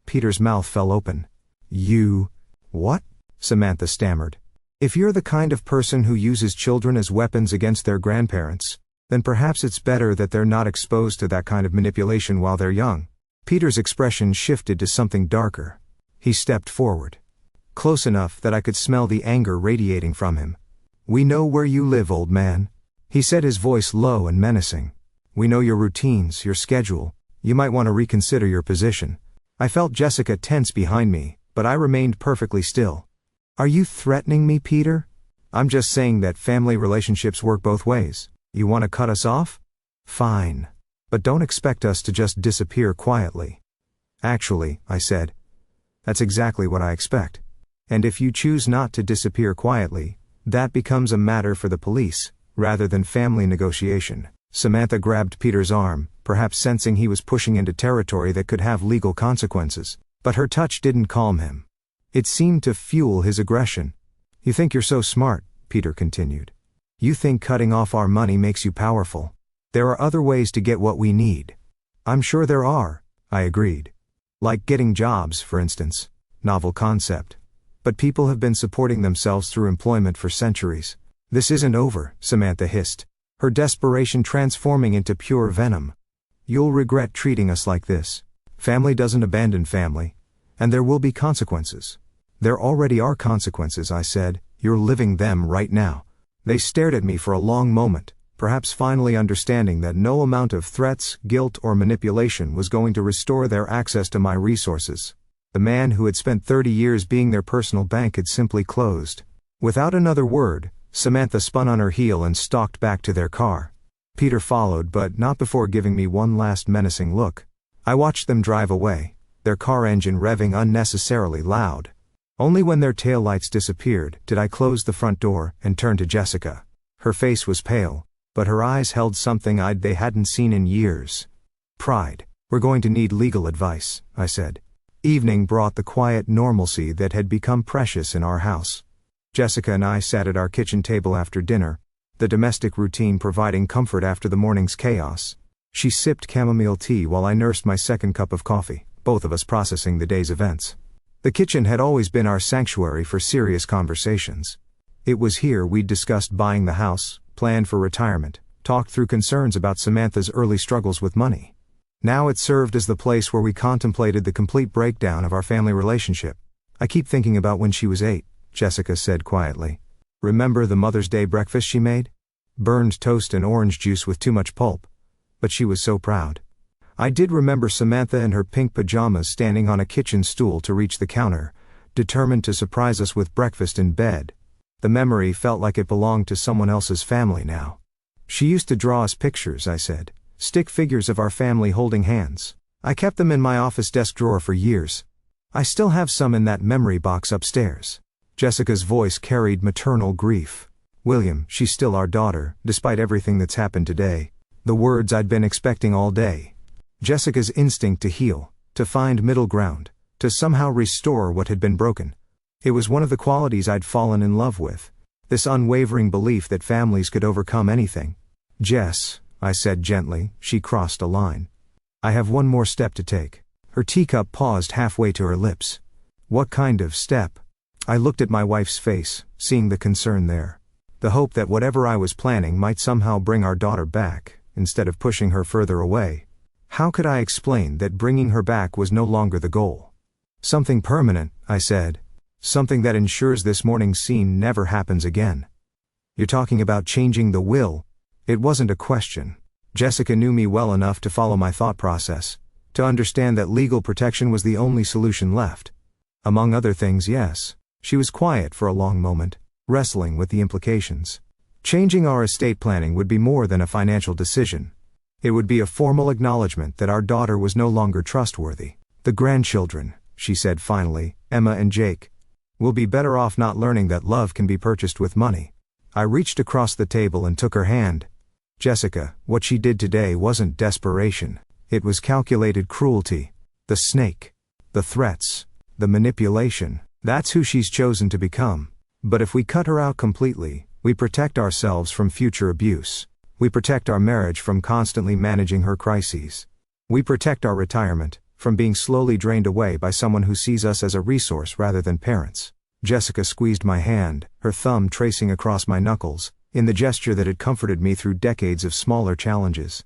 Peter's mouth fell open. "You... what?" Samantha stammered. "If you're the kind of person who uses children as weapons against their grandparents, then perhaps it's better that they're not exposed to that kind of manipulation while they're young." Peter's expression shifted to something darker. He stepped forward. Close enough that I could smell the anger radiating from him. "We know where you live, old man," he said, his voice low and menacing. "We know your routines, your schedule. You might want to reconsider your position." I felt Jessica tense behind me, but I remained perfectly still. "Are you threatening me, Peter?" "I'm just saying that family relationships work both ways. You want to cut us off? Fine. But don't expect us to just disappear quietly." "Actually," I said, "that's exactly what I expect. And if you choose not to disappear quietly, that becomes a matter for the police, rather than family negotiation." Samantha grabbed Peter's arm, perhaps sensing he was pushing into territory that could have legal consequences, but her touch didn't calm him. It seemed to fuel his aggression. "You think you're so smart," Peter continued. "You think cutting off our money makes you powerful. There are other ways to get what we need." "I'm sure there are," I agreed. "Like getting jobs, for instance." Novel concept. "But people have been supporting themselves through employment for centuries." "This isn't over," Samantha hissed, her desperation transforming into pure venom. "You'll regret treating us like this. Family doesn't abandon family. And there will be consequences." "There already are consequences," I said. "You're living them right now." They stared at me for a long moment, perhaps finally understanding that no amount of threats, guilt, or manipulation was going to restore their access to my resources. The man who had spent 30 years being their personal bank had simply closed. Without another word, Samantha spun on her heel and stalked back to their car. Peter followed, but not before giving me one last menacing look. I watched them drive away, their car engine revving unnecessarily loud. Only when their taillights disappeared did I close the front door and turn to Jessica. Her face was pale, but her eyes held something they hadn't seen in years. Pride. We're going to need legal advice, I said. Evening brought the quiet normalcy that had become precious in our house. Jessica and I sat at our kitchen table after dinner, the domestic routine providing comfort after the morning's chaos. She sipped chamomile tea while I nursed my second cup of coffee, both of us processing the day's events. The kitchen had always been our sanctuary for serious conversations. It was here we'd discussed buying the house, planned for retirement, talked through concerns about Samantha's early struggles with money. Now it served as the place where we contemplated the complete breakdown of our family relationship. I keep thinking about when she was 8, Jessica said quietly. Remember the Mother's Day breakfast she made? Burned toast and orange juice with too much pulp. But she was so proud. I did remember Samantha in her pink pajamas standing on a kitchen stool to reach the counter, determined to surprise us with breakfast in bed. The memory felt like it belonged to someone else's family now. She used to draw us pictures, I said. Stick figures of our family holding hands. I kept them in my office desk drawer for years. I still have some in that memory box upstairs. Jessica's voice carried maternal grief. William, she's still our daughter, despite everything that's happened today. The words I'd been expecting all day. Jessica's instinct to heal, to find middle ground, to somehow restore what had been broken. It was one of the qualities I'd fallen in love with. This unwavering belief that families could overcome anything. Jess, I said gently, she crossed a line. I have one more step to take. Her teacup paused halfway to her lips. What kind of step? I looked at my wife's face, seeing the concern there. The hope that whatever I was planning might somehow bring our daughter back, instead of pushing her further away. How could I explain that bringing her back was no longer the goal? Something permanent, I said. Something that ensures this morning's scene never happens again. You're talking about changing the will? It wasn't a question. Jessica knew me well enough to follow my thought process, to understand that legal protection was the only solution left. Among other things, yes. She was quiet for a long moment, wrestling with the implications. Changing our estate planning would be more than a financial decision. It would be a formal acknowledgement that our daughter was no longer trustworthy. The grandchildren, she said finally, Emma and Jake, will be better off not learning that love can be purchased with money. I reached across the table and took her hand. Jessica, what she did today wasn't desperation. It was calculated cruelty. The snake. The threats. The manipulation. That's who she's chosen to become. But if we cut her out completely, we protect ourselves from future abuse. We protect our marriage from constantly managing her crises. We protect our retirement from being slowly drained away by someone who sees us as a resource rather than parents. Jessica squeezed my hand, her thumb tracing across my knuckles, in the gesture that had comforted me through decades of smaller challenges.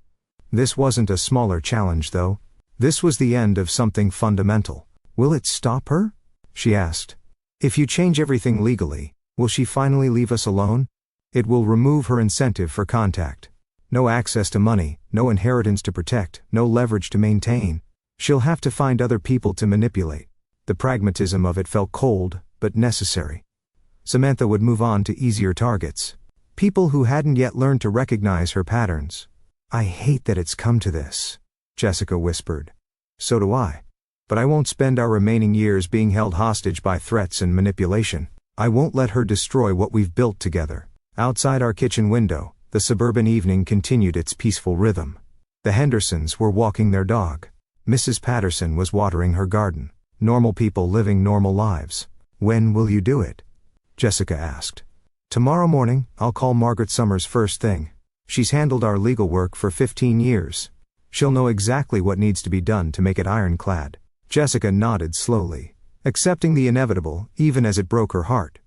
This wasn't a smaller challenge, though. This was the end of something fundamental. Will it stop her? She asked. If you change everything legally, will she finally leave us alone? It will remove her incentive for contact. No access to money, no inheritance to protect, no leverage to maintain. She'll have to find other people to manipulate. The pragmatism of it felt cold, but necessary. Samantha would move on to easier targets. People who hadn't yet learned to recognize her patterns. I hate that it's come to this, Jessica whispered. So do I. But I won't spend our remaining years being held hostage by threats and manipulation. I won't let her destroy what we've built together. Outside our kitchen window, the suburban evening continued its peaceful rhythm. The Hendersons were walking their dog. Mrs. Patterson was watering her garden. Normal people living normal lives. When will you do it? Jessica asked. Tomorrow morning, I'll call Margaret Summers first thing. She's handled our legal work for 15 years. She'll know exactly what needs to be done to make it ironclad. Jessica nodded slowly, accepting the inevitable, even as it broke her heart.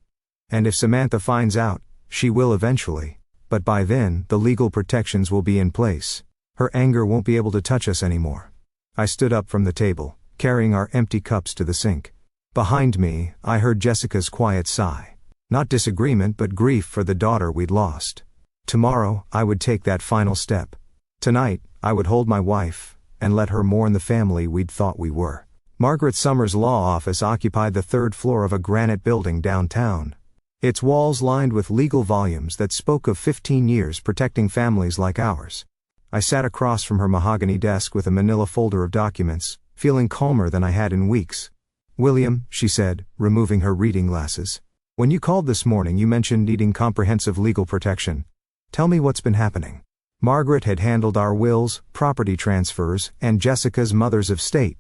And if Samantha finds out, she will eventually. But by then, the legal protections will be in place. Her anger won't be able to touch us anymore. I stood up from the table, carrying our empty cups to the sink. Behind me, I heard Jessica's quiet sigh. Not disagreement, but grief for the daughter we'd lost. Tomorrow, I would take that final step. Tonight, I would hold my wife, and let her mourn the family we'd thought we were. Margaret Summers' law office occupied the third floor of a granite building downtown. Its walls lined with legal volumes that spoke of 15 years protecting families like ours. I sat across from her mahogany desk with a manila folder of documents, feeling calmer than I had in weeks. "William," she said, removing her reading glasses. "When you called this morning you mentioned needing comprehensive legal protection. Tell me what's been happening." Margaret had handled our wills, property transfers, and Jessica's mothers of state.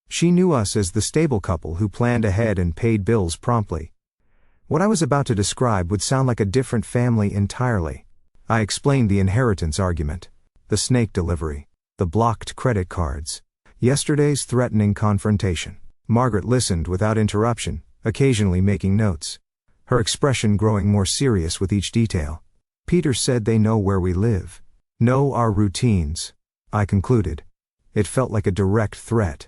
She knew us as the stable couple who planned ahead and paid bills promptly. What I was about to describe would sound like a different family entirely. I explained the inheritance argument, the snake delivery, the blocked credit cards, yesterday's threatening confrontation. Margaret listened without interruption, occasionally making notes, her expression growing more serious with each detail. "Peter said they know where we live, know our routines," I concluded. It felt like a direct threat.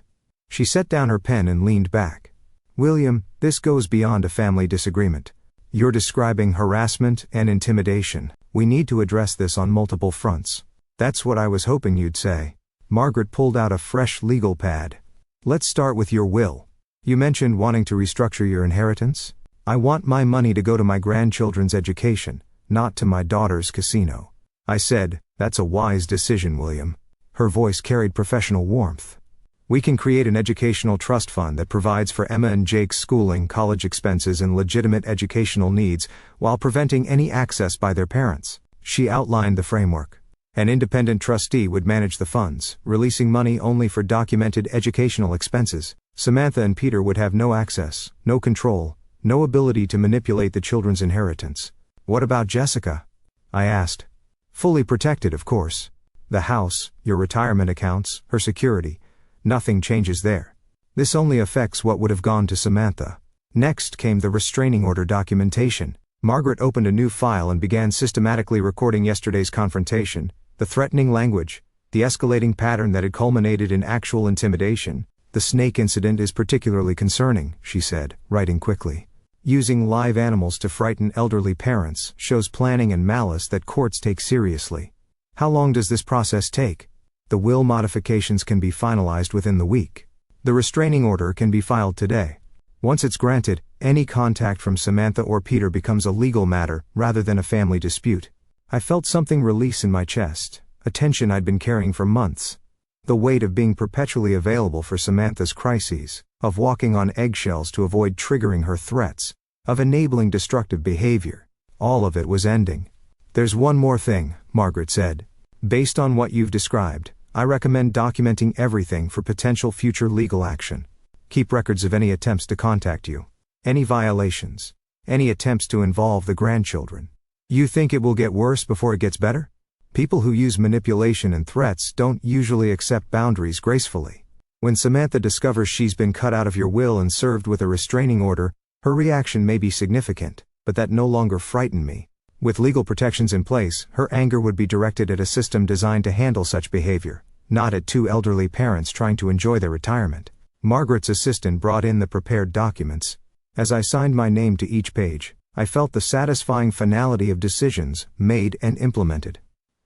She set down her pen and leaned back. "William, this goes beyond a family disagreement. You're describing harassment and intimidation. We need to address this on multiple fronts." "That's what I was hoping you'd say." Margaret pulled out a fresh legal pad. "Let's start with your will. You mentioned wanting to restructure your inheritance. I want my money to go to my grandchildren's education, not to my daughter's casino." I said, "That's a wise decision, William." Her voice carried professional warmth. "We can create an educational trust fund that provides for Emma and Jake's schooling, college expenses, and legitimate educational needs, while preventing any access by their parents." She outlined the framework. An independent trustee would manage the funds, releasing money only for documented educational expenses. Samantha and Peter would have no access, no control, no ability to manipulate the children's inheritance. "What about Jessica?" I asked. "Fully protected, of course. The house, your retirement accounts, her security. Nothing changes there. This only affects what would have gone to Samantha." Next came the restraining order documentation. Margaret opened a new file and began systematically recording yesterday's confrontation, the threatening language, the escalating pattern that had culminated in actual intimidation. "The snake incident is particularly concerning," she said, writing quickly. "Using live animals to frighten elderly parents shows planning and malice that courts take seriously." "How long does this process take?" "The will modifications can be finalized within the week. The restraining order can be filed today. Once it's granted, any contact from Samantha or Peter becomes a legal matter, rather than a family dispute." I felt something release in my chest, a tension I'd been carrying for months. The weight of being perpetually available for Samantha's crises, of walking on eggshells to avoid triggering her threats, of enabling destructive behavior. All of it was ending. "There's one more thing," Margaret said. "Based on what you've described, I recommend documenting everything for potential future legal action. Keep records of any attempts to contact you, any violations, any attempts to involve the grandchildren. You think it will get worse before it gets better? People who use manipulation and threats don't usually accept boundaries gracefully. When Samantha discovers she's been cut out of your will and served with a restraining order, her reaction may be significant, but that no longer frightened me. With legal protections in place, her anger would be directed at a system designed to handle such behavior, not at two elderly parents trying to enjoy their retirement." Margaret's assistant brought in the prepared documents. As I signed my name to each page, I felt the satisfying finality of decisions made and implemented.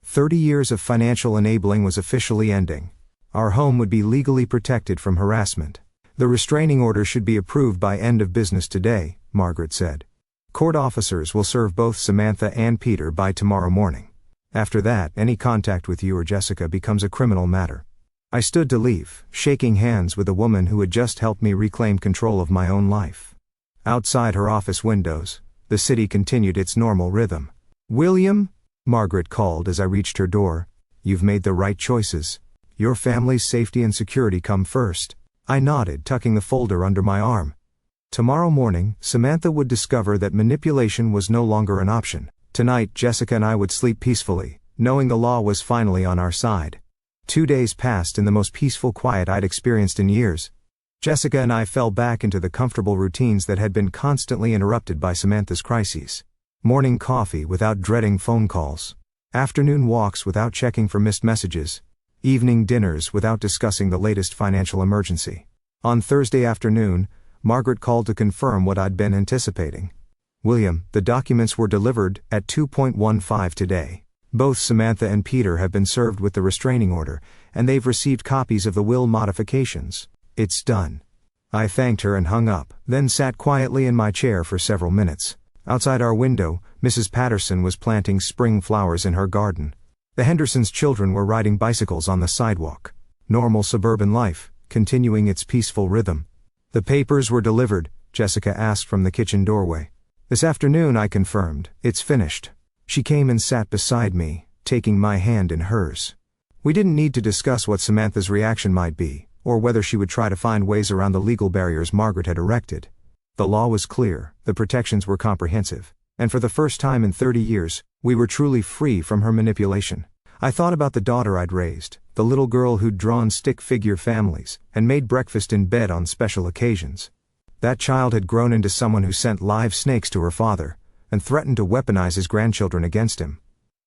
30 years of financial enabling was officially ending. Our home would be legally protected from harassment. "The restraining order should be approved by end of business today," Margaret said. "Court officers will serve both Samantha and Peter by tomorrow morning. After that, any contact with you or Jessica becomes a criminal matter." I stood to leave, shaking hands with a woman who had just helped me reclaim control of my own life. Outside her office windows, the city continued its normal rhythm. "William," Margaret called as I reached her door, "you've made the right choices. Your family's safety and security come first." I nodded, tucking the folder under my arm. Tomorrow morning, Samantha would discover that manipulation was no longer an option. Tonight, Jessica and I would sleep peacefully, knowing the law was finally on our side. 2 days passed in the most peaceful quiet I'd experienced in years. Jessica and I fell back into the comfortable routines that had been constantly interrupted by Samantha's crises. Morning coffee without dreading phone calls. Afternoon walks without checking for missed messages. Evening dinners without discussing the latest financial emergency. On Thursday afternoon, Margaret called to confirm what I'd been anticipating. "William, the documents were delivered at 2:15 today. Both Samantha and Peter have been served with the restraining order, and they've received copies of the will modifications. It's done." I thanked her and hung up, then sat quietly in my chair for several minutes. Outside our window, Mrs. Patterson was planting spring flowers in her garden. The Hendersons' children were riding bicycles on the sidewalk. Normal suburban life, continuing its peaceful rhythm. The papers were delivered, Jessica asked from the kitchen doorway. This afternoon, I confirmed. It's finished. She came and sat beside me, taking my hand in hers. We didn't need to discuss what Samantha's reaction might be, or whether she would try to find ways around the legal barriers Margaret had erected. The law was clear, the protections were comprehensive, and for the first time in 30 years, we were truly free from her manipulation. I thought about the daughter I'd raised, the little girl who'd drawn stick-figure families, and made breakfast in bed on special occasions. That child had grown into someone who sent live snakes to her father, and threatened to weaponize his grandchildren against him.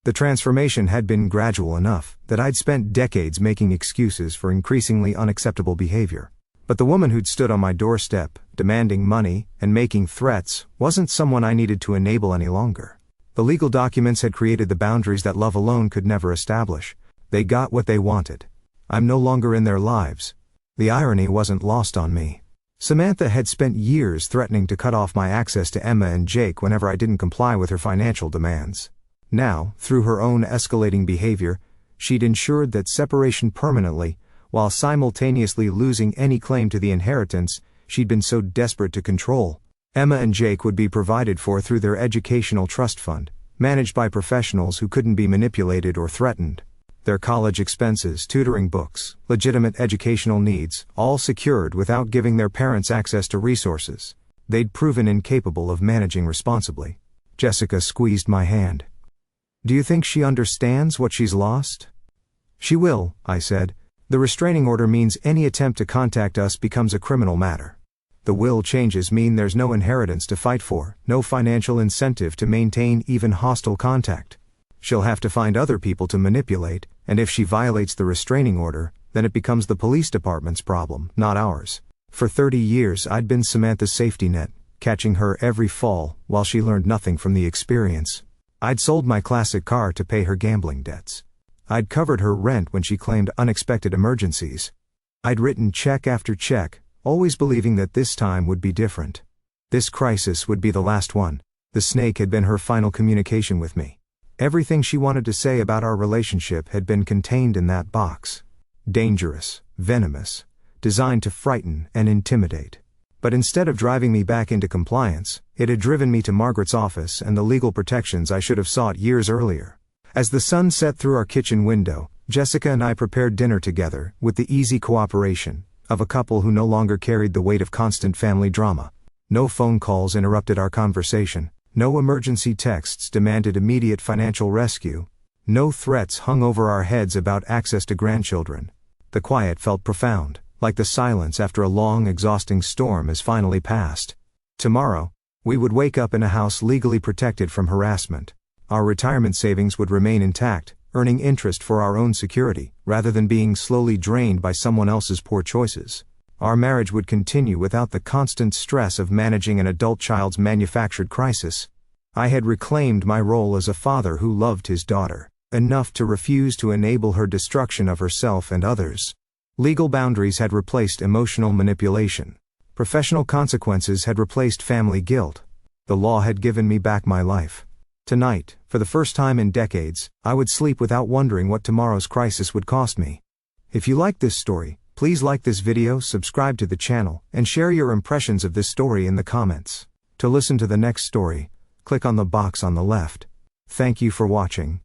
The transformation had been gradual enough that I'd spent decades making excuses for increasingly unacceptable behavior. But the woman who'd stood on my doorstep, demanding money and making threats, wasn't someone I needed to enable any longer. The legal documents had created the boundaries that love alone could never establish. They got what they wanted. I'm no longer in their lives. The irony wasn't lost on me. Samantha had spent years threatening to cut off my access to Emma and Jake whenever I didn't comply with her financial demands. Now, through her own escalating behavior, she'd ensured that separation permanently, while simultaneously losing any claim to the inheritance she'd been so desperate to control. Emma and Jake would be provided for through their educational trust fund, managed by professionals who couldn't be manipulated or threatened. Their college expenses, tutoring books, legitimate educational needs, all secured without giving their parents access to resources they'd proven incapable of managing responsibly. Jessica squeezed my hand. Do you think she understands what she's lost? She will, I said. The restraining order means any attempt to contact us becomes a criminal matter. The will changes mean there's no inheritance to fight for, no financial incentive to maintain even hostile contact. She'll have to find other people to manipulate, and if she violates the restraining order, then it becomes the police department's problem, not ours. For 30 years I'd been Samantha's safety net, catching her every fall, while she learned nothing from the experience. I'd sold my classic car to pay her gambling debts. I'd covered her rent when she claimed unexpected emergencies. I'd written check after check, always believing that this time would be different. This crisis would be the last one. The snake had been her final communication with me. Everything she wanted to say about our relationship had been contained in that box. Dangerous, venomous, designed to frighten and intimidate. But instead of driving me back into compliance, it had driven me to Margaret's office and the legal protections I should have sought years earlier. As the sun set through our kitchen window, Jessica and I prepared dinner together, with the easy cooperation of a couple who no longer carried the weight of constant family drama. No phone calls interrupted our conversation. No emergency texts demanded immediate financial rescue. No threats hung over our heads about access to grandchildren. The quiet felt profound, like the silence after a long, exhausting storm has finally passed. Tomorrow, we would wake up in a house legally protected from harassment. Our retirement savings would remain intact, earning interest for our own security, rather than being slowly drained by someone else's poor choices. Our marriage would continue without the constant stress of managing an adult child's manufactured crisis. I had reclaimed my role as a father who loved his daughter, enough to refuse to enable her destruction of herself and others. Legal boundaries had replaced emotional manipulation. Professional consequences had replaced family guilt. The law had given me back my life. Tonight, for the first time in decades, I would sleep without wondering what tomorrow's crisis would cost me. If you like this story, please like this video, subscribe to the channel, and share your impressions of this story in the comments. To listen to the next story, click on the box on the left. Thank you for watching.